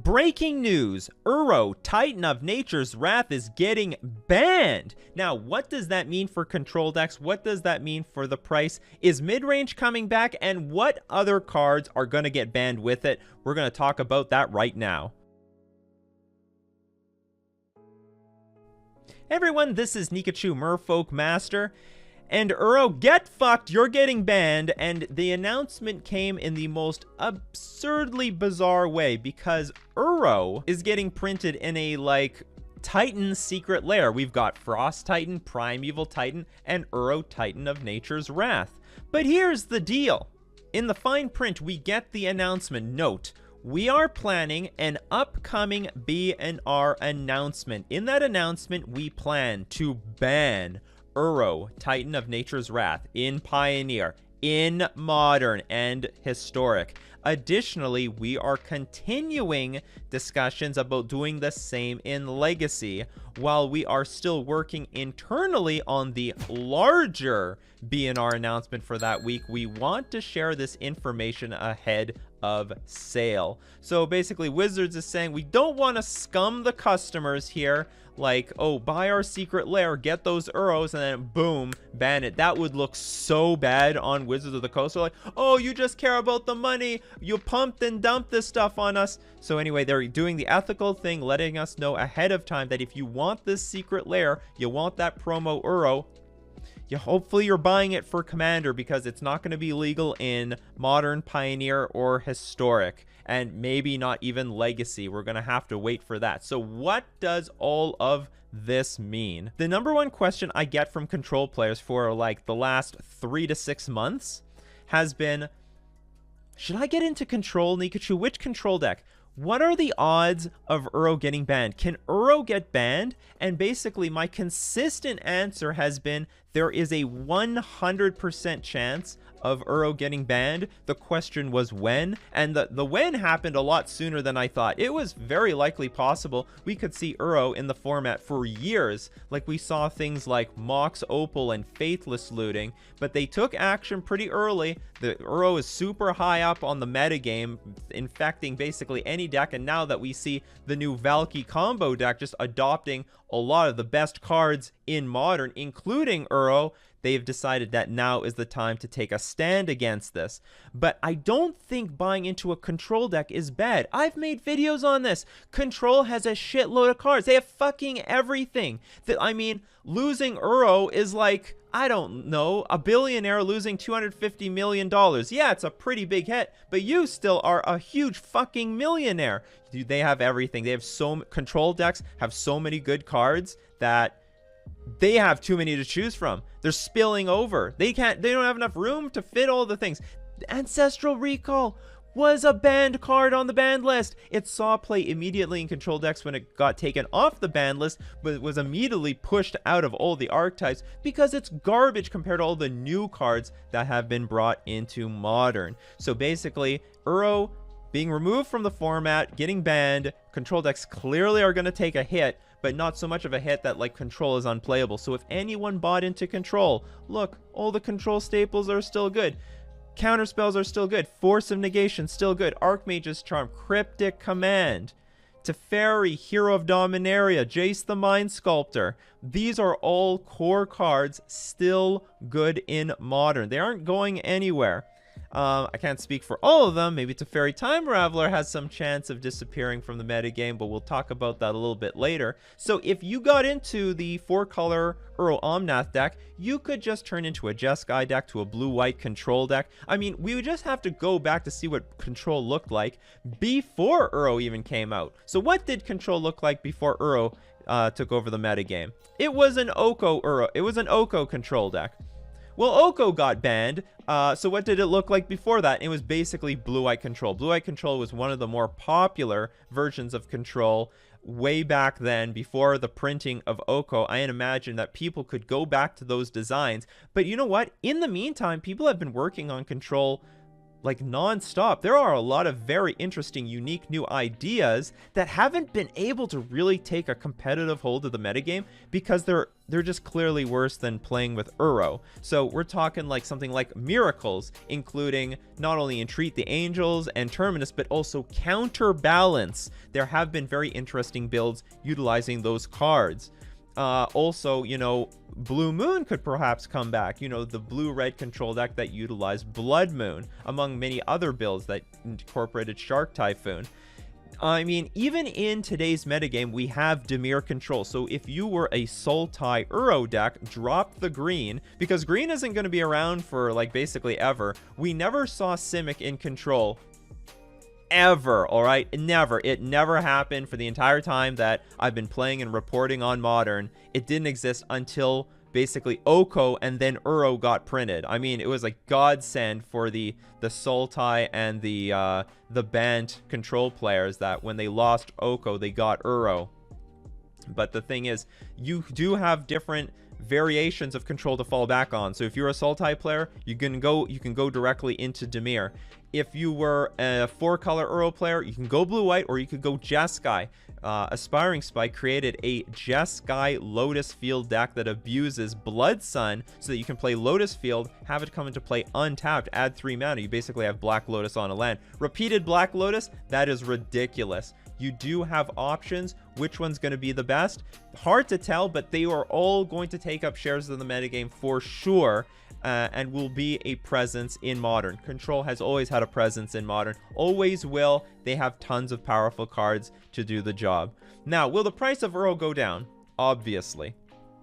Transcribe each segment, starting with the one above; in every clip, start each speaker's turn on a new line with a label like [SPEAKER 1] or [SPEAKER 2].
[SPEAKER 1] Breaking news, URO, Titan of Nature's Wrath, is getting banned. Now, what does that mean for control decks? What does that mean for the price? Is mid-range coming back? And what other cards are going to get banned with it? We're going to talk about that right now. Hey everyone, this is Nikachu, Merfolk Master. And URO, get fucked, you're getting banned. And the announcement came in the most absurdly bizarre way because URO is getting printed in a, like, Titan secret lair. We've got Frost Titan, Primeval Titan, and URO Titan of Nature's Wrath. But here's the deal. In the fine print, we get the announcement. Note, we are planning an upcoming BNR announcement. In that announcement, we plan to ban URO, Titan of Nature's Wrath, in Pioneer, in Modern, and Historic. Additionally, we are continuing discussions about doing the same in Legacy, while we are still working internally on the larger BNR announcement for that week. We want to share this information ahead of sale. So basically, Wizards is saying we don't want to scum the customers here. Like, oh, buy our secret lair, get those UROs, and then boom, ban it. That would look so bad on Wizards of the Coast. They're like, oh, you just care about the money. You pumped and dumped this stuff on us. So anyway, they're doing the ethical thing, letting us know ahead of time that if you want this secret lair, you want that promo URO, hopefully you're buying it for Commander, because it's not going to be legal in Modern, Pioneer, or Historic. And maybe not even Legacy. We're going to have to wait for that. So what does all of this mean? The number one question I get from Control players for like the last 3 to 6 months has been, should I get into Control, Nikachu? Which Control deck? What are the odds of URO getting banned? Can URO get banned? And basically my consistent answer has been there is a 100% chance of URO getting banned. The question was when, and the when happened a lot sooner than I thought. It was very likely possible we could see URO in the format for years, like we saw things like Mox Opal and Faithless looting, but they took action pretty early. The URO is super high up on the metagame, infecting basically any deck, and now that we see the new Valky combo deck just adopting a lot of the best cards in Modern, including URO, they've decided that now is the time to take a stand against this. But I don't think buying into a Control deck is bad. I've made videos on this. Control has a shitload of cards. They have fucking everything. I mean, losing URO is like, I don't know, a billionaire losing $250 million. Yeah, it's a pretty big hit, but you still are a huge fucking millionaire. Dude, they have everything. They have Control decks have so many good cards that they have too many to choose from. They're spilling over. They don't have enough room to fit all the things. Ancestral Recall was a banned card on the banned list. It saw play immediately in Control decks when it got taken off the banned list, but it was immediately pushed out of all the archetypes because it's garbage compared to all the new cards that have been brought into Modern. So basically, URO being removed from the format, getting banned, Control decks clearly are going to take a hit, but not so much of a hit that like Control is unplayable. So if anyone bought into Control, look, all the Control staples are still good. Counterspells are still good. Force of Negation still good. Archmage's Charm, Cryptic Command, Teferi, Hero of Dominaria, Jace the Mind Sculptor. These are all core cards still good in Modern. They aren't going anywhere. I can't speak for all of them. Maybe Teferi Time Raveler has some chance of disappearing from the metagame, but we'll talk about that a little bit later. So if you got into the 4-color URO Omnath deck, you could just turn into a Jeskai deck to a blue-white Control deck. I mean, we would just have to go back to see what Control looked like before URO even came out. So what did Control look like before URO took over the metagame? It was an Oko URO. It was an Oko Control deck. Well, Oko got banned, so what did it look like before that? It was basically Blue-White Control. Blue-White Control was one of the more popular versions of Control way back then, before the printing of Oko. I imagine that people could go back to those designs. But you know what? In the meantime, people have been working on Control like non-stop. There are a lot of very interesting, unique new ideas that haven't been able to really take a competitive hold of the metagame because they're just clearly worse than playing with URO. So we're talking like something like Miracles, including not only Entreat the Angels and Terminus, but also Counterbalance. There have been very interesting builds utilizing those cards. Also, you know, Blue Moon could perhaps come back. You know, the blue-red control deck that utilized Blood Moon, among many other builds that incorporated Shark Typhoon. I mean, even in today's metagame, we have Dimir control. So if you were a Sultai Uro deck, drop the green, because green isn't going to be around for, like, basically ever. We never saw Simic in control. Ever, all right? Never. It never happened for the entire time that I've been playing and reporting on Modern. It didn't exist until basically Oko and then Uro got printed. I mean, it was like godsend for the Sultai and the banned control players that when they lost Oko, they got Uro. But the thing is, you do have different variations of control to fall back on. So if you're a Sultai player, you can go directly into Dimir. If you were a 4-color Uro player, you can go blue-white, or you could go Jeskai. Aspiring Spike created a Jeskai Lotus Field deck that abuses Blood Sun so that you can play Lotus Field, have it come into play untapped, add 3 mana. You basically have Black Lotus on a land. Repeated Black Lotus, that is ridiculous. You do have options. Which one's going to be the best? Hard to tell, but they are all going to take up shares of the metagame for sure. And will be a presence in Modern. Control has always had a presence in Modern. Always will. They have tons of powerful cards to do the job. Now, will the price of Uro go down? Obviously.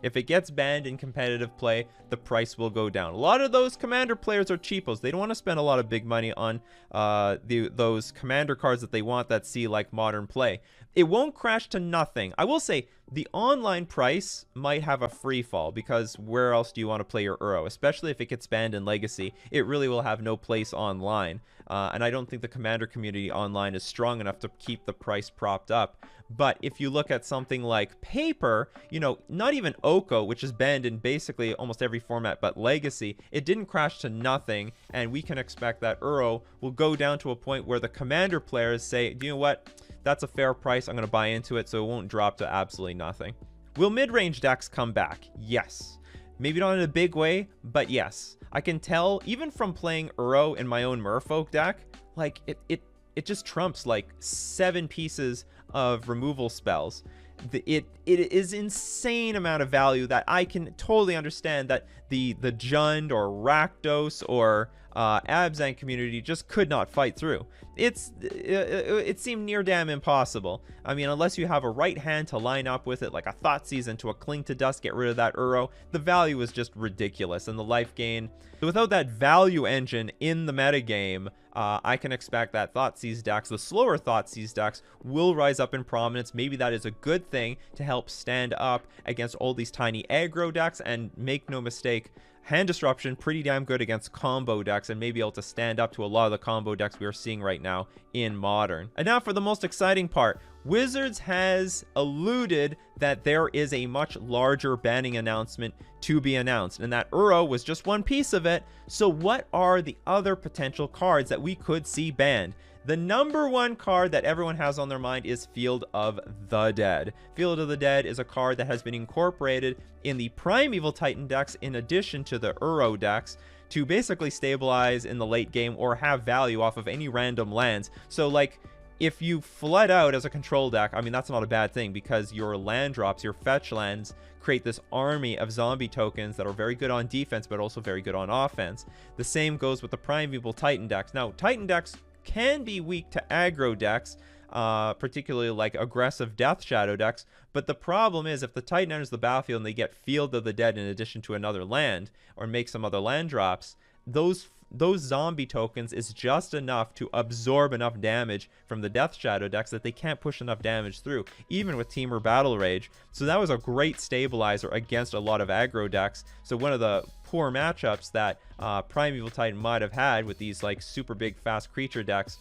[SPEAKER 1] If it gets banned in competitive play, the price will go down. A lot of those commander players are cheapos. They don't want to spend a lot of big money on those commander cards that they want that see like Modern play. It won't crash to nothing. I will say the online price might have a free fall, because where else do you want to play your Uro? Especially if it gets banned in Legacy, it really will have no place online. And I don't think the commander community online is strong enough to keep the price propped up. But if you look at something like Paper, you know, not even Oko, which is banned in basically almost every format but Legacy, it didn't crash to nothing, and we can expect that Uro will go down to a point where the commander players say, you know what, that's a fair price, I'm going to buy into it, so it won't drop to absolutely nothing. Will mid-range decks come back? Yes. Maybe not in a big way, but yes. I can tell, even from playing Uro in my own Merfolk deck, like, it just trumps, like, 7 pieces of removal spells. It is insane amount of value that I can totally understand that the Jund or Rakdos or Abzan community just could not fight through. It seemed near damn impossible. I mean, unless you have a right hand to line up with it, like a Thoughtseize into a Cling to Dust, get rid of that Uro, the value is just ridiculous, and the life gain. Without that value engine in the metagame, I can expect that Thoughtseize decks, the slower Thoughtseize decks, will rise up in prominence. Maybe that is a good thing to help stand up against all these tiny aggro decks, and make no mistake, Hand Disruption pretty damn good against combo decks, and maybe able to stand up to a lot of the combo decks we are seeing right now in Modern. And now for the most exciting part. Wizards has alluded that there is a much larger banning announcement to be announced, and that Uro was just one piece of it. So what are the other potential cards that we could see banned? The number one card that everyone has on their mind is Field of the Dead. Field of the Dead is a card that has been incorporated in the Primeval Titan decks in addition to the Uro decks to basically stabilize in the late game or have value off of any random lands. So like, if you flood out as a control deck, I mean, that's not a bad thing, because your land drops, your fetch lands, create this army of zombie tokens that are very good on defense but also very good on offense. The same goes with the Primeval Titan decks. Now, Titan decks can be weak to aggro decks, particularly like aggressive Death Shadow decks, but the problem is if the Titan enters the battlefield and they get Field of the Dead in addition to another land, or make some other land drops, those zombie tokens is just enough to absorb enough damage from the Death Shadow decks that they can't push enough damage through, even with Temur Battle Rage. So that was a great stabilizer against a lot of aggro decks. So one of the poor matchups that Primeval Titan might have had with these like super big fast creature decks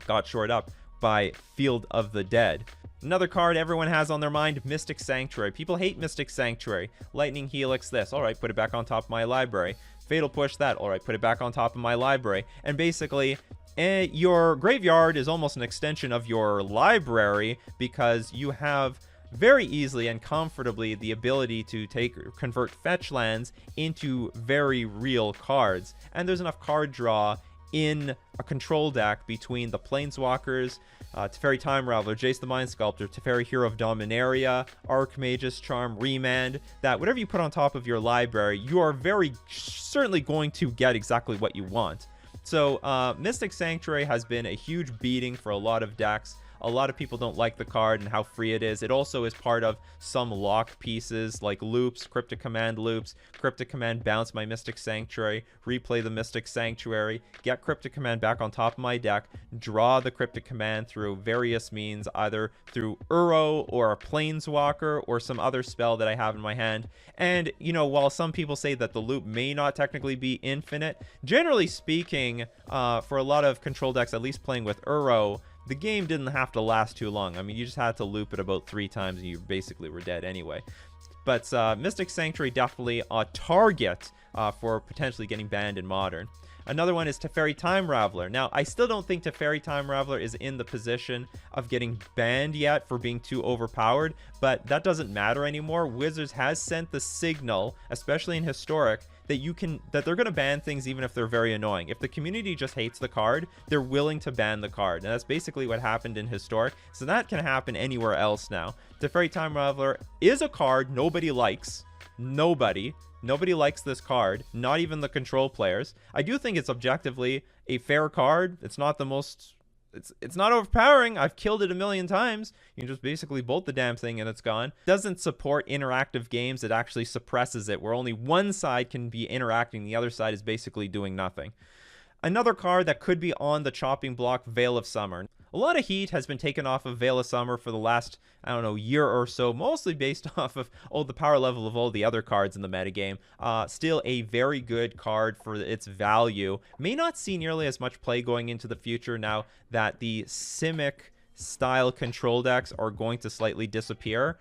[SPEAKER 1] got shored up by Field of the Dead. Another card everyone has on their mind, Mystic Sanctuary. People hate Mystic Sanctuary. Lightning Helix this. All right, put it back on top of my library. Fatal Push that. All right, put it back on top of my library. And basically, your graveyard is almost an extension of your library, because you have very easily and comfortably the ability to convert fetch lands into very real cards. And there's enough card draw in a control deck between the Planeswalkers, Teferi Time Raveler, Jace the Mind Sculptor, Teferi Hero of Dominaria, Archmage's Charm, Remand, that whatever you put on top of your library, you are very certainly going to get exactly what you want. So Mystic Sanctuary has been a huge beating for a lot of decks. A lot of people don't like the card and how free it is. It also is part of some lock pieces like loops, Cryptic Command loops, Cryptic Command bounce my Mystic Sanctuary, replay the Mystic Sanctuary, get Cryptic Command back on top of my deck, draw the Cryptic Command through various means, either through URO or a Planeswalker or some other spell that I have in my hand. And, you know, while some people say that the loop may not technically be infinite, generally speaking, for a lot of control decks, at least playing with URO, the game didn't have to last too long. I mean, you just had to loop it about 3 times and you basically were dead anyway. But Mystic Sanctuary definitely a target for potentially getting banned in Modern. Another one is Teferi Time Raveler. Now, I still don't think Teferi Time Raveler is in the position of getting banned yet for being too overpowered, but that doesn't matter anymore. Wizards has sent the signal, especially in Historic, that they're going to ban things even if they're very annoying. If the community just hates the card, they're willing to ban the card. And that's basically what happened in Historic. So that can happen anywhere else now. Teferi Time Raveler is a card nobody likes. Nobody likes this card, not even the control players. I do think it's objectively a fair card. It's not the most... It's not overpowering. I've killed it a million times. You can just basically bolt the damn thing and it's gone. It doesn't support interactive games. It actually suppresses it, where only one side can be interacting. The other side is basically doing nothing. Another card that could be on the chopping block, Vale of Summer. A lot of heat has been taken off of Vale of Summer for the last, I don't know, year or so, mostly based off of the power level of all the other cards in the metagame. Still a very good card for its value. May not see nearly as much play going into the future now that the Simic style control decks are going to slightly disappear.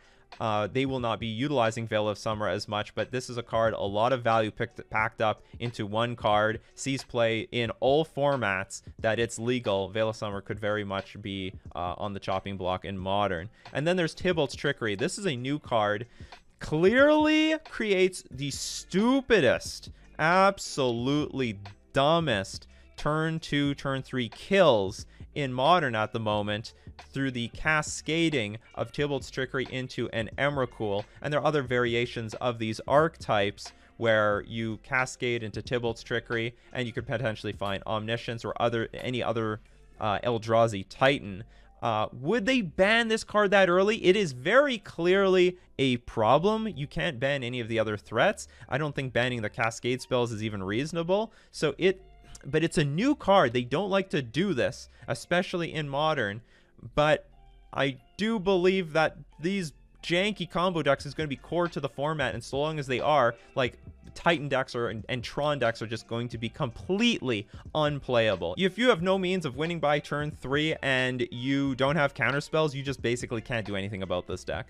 [SPEAKER 1] They will not be utilizing Vale of Summer as much, but this is a card, a lot of value packed up into one card, sees play in all formats that it's legal. Vale of Summer could very much be on the chopping block in Modern. And then there's Tibbles Trickery. This is a new card. Clearly creates the stupidest, absolutely dumbest turn 2, turn 3 kills in Modern at the moment, through the cascading of Tibbles Trickery into an Emrakul. And there are other variations of these archetypes where you cascade into Tibbles Trickery and you could potentially find Omniscience or any other Eldrazi Titan. Would they ban this card that early? It is very clearly a problem. You can't ban any of the other threats. I don't think banning the cascade spells is even reasonable. But it's a new card. They don't like to do this, especially in Modern. But I do believe that these janky combo decks is going to be core to the format, and so long as they are, like, Titan decks and Tron decks are just going to be completely unplayable. If you have no means of winning by turn 3 and you don't have counter spells, you just basically can't do anything about this deck.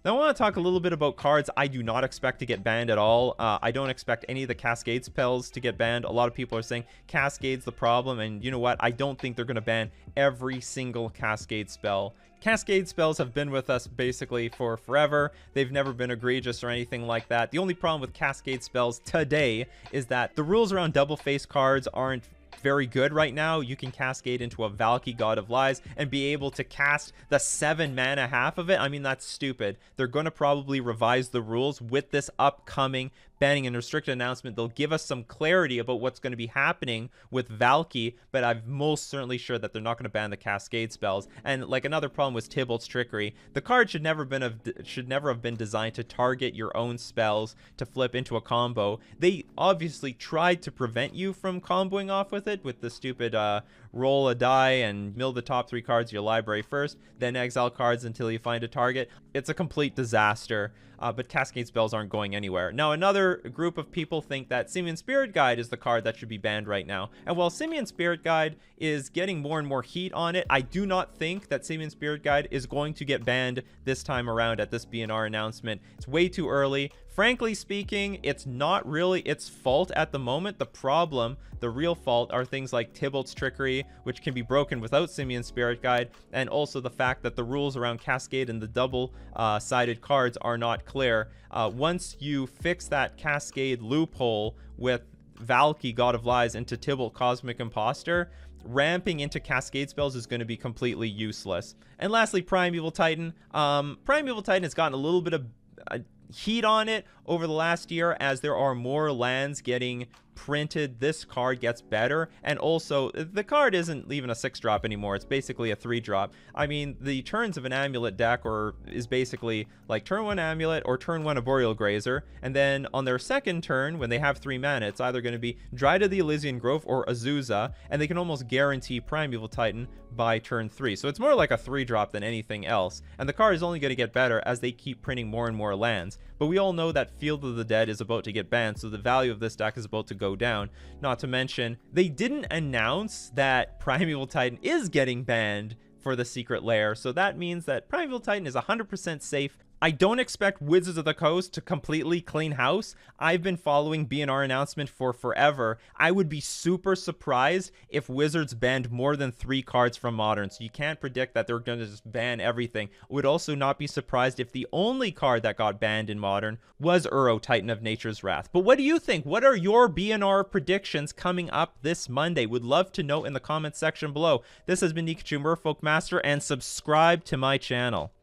[SPEAKER 1] Now I want to talk a little bit about cards I do not expect to get banned at all. I don't expect any of the Cascade spells to get banned. A lot of people are saying Cascade's the problem, and you know what? I don't think they're going to ban every single Cascade spell. Cascade spells have been with us basically for forever. They've never been egregious or anything like that. The only problem with Cascade spells today is that the rules around double face cards aren't very good right now. You can cascade into a Valky, God of Lies, and be able to cast the 7 mana half of it. I mean, that's stupid. They're going to probably revise the rules with this upcoming banning and restricted announcement. They'll give us some clarity about what's going to be happening with Valky, but I'm most certainly sure that they're not going to ban the Cascade spells. And like another problem with Tibbles Trickery, the card should never have been designed to target your own spells to flip into a combo. They obviously tried to prevent you from comboing off with it, with the stupid roll a die and mill the top 3 cards of your library first, then exile cards until you find a target. It's a complete disaster. But Cascade spells aren't going anywhere. Now, another group of people think that Simian Spirit Guide is the card that should be banned right now. And while Simian Spirit Guide is getting more and more heat on it, I do not think that Simian Spirit Guide is going to get banned this time around at this BNR announcement. It's way too early Frankly speaking, it's not really its fault at the moment. The problem, the real fault, are things like Tibbles Trickery, which can be broken without Simian Spirit Guide, and also the fact that the rules around Cascade and the double-sided cards are not clear. Once you fix that Cascade loophole with Valky, God of Lies, into Tibble, Cosmic Imposter, ramping into Cascade spells is going to be completely useless. And lastly, Primeval Titan. Primeval Titan has gotten a little bit of heat on it over the last year as there are more lands getting printed. This card gets better, and also the card isn't even a 6-drop anymore. It's basically a 3-drop. I mean, the turns of an Amulet deck is basically like turn 1 Amulet or turn 1 Arboreal Grazer, and then on their second turn, when they have 3 mana, it's either going to be Dryad of the Elysian Grove or Azusa, and they can almost guarantee Primeval Titan by turn 3. So it's more like a 3-drop than anything else, and the card is only going to get better as they keep printing more and more lands. But we all know that Field of the Dead is about to get banned, so the value of this deck is about to go down. Not to mention, they didn't announce that Primeval Titan is getting banned for the Secret Lair, so that means that Primeval Titan is 100% safe. I don't expect Wizards of the Coast to completely clean house. I've been following BNR announcement for forever. I would be super surprised if Wizards banned more than 3 cards from Modern, so you can't predict that they're going to just ban everything. Would also not be surprised if the only card that got banned in Modern was URO, Titan of Nature's Wrath. But what do you think? What are your BNR predictions coming up this Monday? Would love to know in the comments section below. This has been Nikachu, Merfolk Master, and subscribe to my channel.